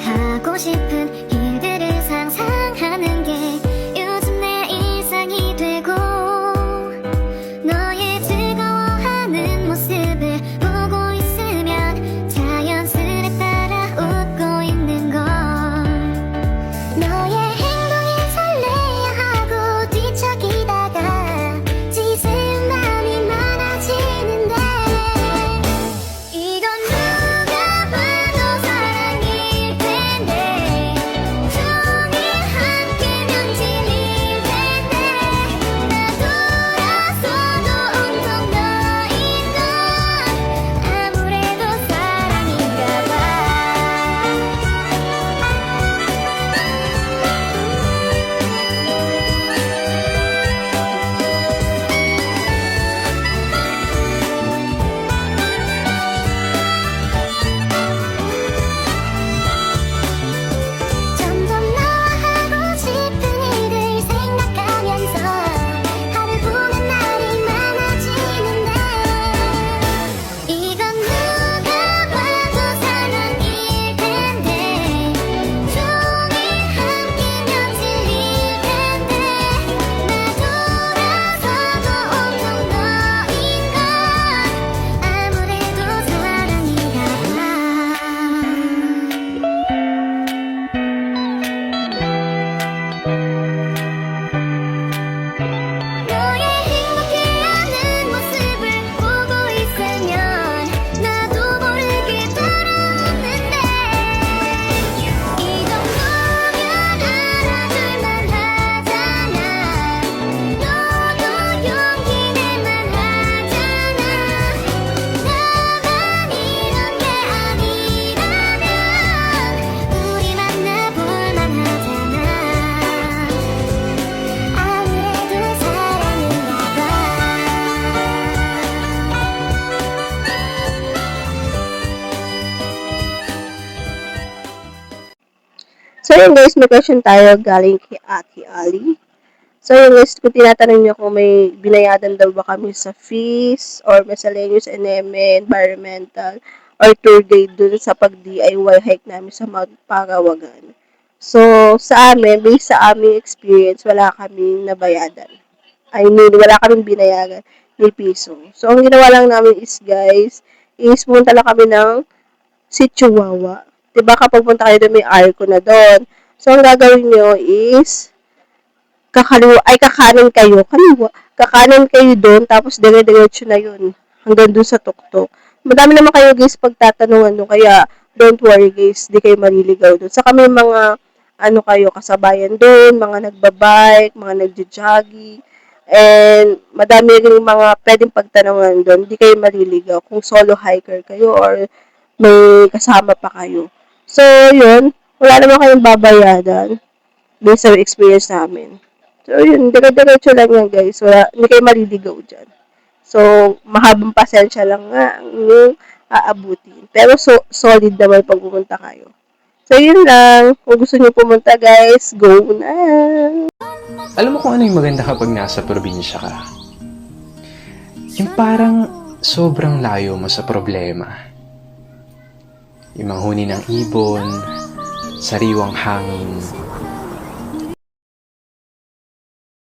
하고 싶은 일들을 상상하는 게 요즘 내 일상이 되고 너의 즐거워하는 모습을 보고 있으면 자연스레 따라 웃고 있는 걸 너의 행동에 설레야 하고 뒤척이다가 지스운 마음이 많아지는데 이건 누가 봐도 사랑일 텐데 종일 함께면 질릴 텐데 나 돌아서도 온통 너인 건 아무래도 사랑인가 봐. 점점 너와 하고 싶은 일들 생각하면서 하루 보는 날이 많아지는데 이건 누가 봐도 사랑일 텐데 종일 함께면 질릴 텐데 나 돌아서도 온통 너인 건 아무래도 사랑인가 너의 행복해하는 모습을 보고 있으면 나도 모르게 돌아오는데 이 정도면 알아줄만 하잖아 너도 용기 낼만 하잖아 나만 이런 게 아니라면 우리 만나볼만 하잖아 아무래도 사랑인가 봐. So yun guys, may question tayo galing kay Ate Ali. So yun guys, kung tinatanong niyo kung may binayadan daw ba kami sa fees or miscellaneous NME, environmental, or tour guide dun sa pag-DIY hike namin sa Mount Parawagan. So sa amin, based sa aming experience, wala kaming nabayadan. I mean, wala kaming binayaran ni piso. So ang ginawa lang namin is guys, is pumunta lang kami ng si Chihuahua. Diba kapag punta kayo doon, may arko na doon. So, ang gagawin nyo is, kakanan kayo, kakanan kayo doon, tapos dire-diretso na yun, hanggang doon sa tuktok. Madami naman kayo guys pagtatanungan doon, kaya don't worry guys, di kayo maliligaw doon. Sa kami mga, kayo, kasabayan doon, mga nagbabike, mga nagja-jogging, and madami rin mga pwedeng pagtanungan doon, di kayo maliligaw kung solo hiker kayo or may kasama pa kayo. So, yun. Wala naman kayong babayadan based sa experience namin. So, yun. Dire-diretso lang yan, guys. Wala, hindi kayo maliligaw dyan. So, mahabang pasensya lang nga ang inyong aabutin. Pero, solid naman pag pumunta kayo. So, yun lang. Kung gusto niyo pumunta, guys, go na! Alam mo kung ano yung maganda kapag nasa probinsya ka? Yung parang sobrang layo mo sa problema. Yung manghuni ng ibon, sariwang hangin,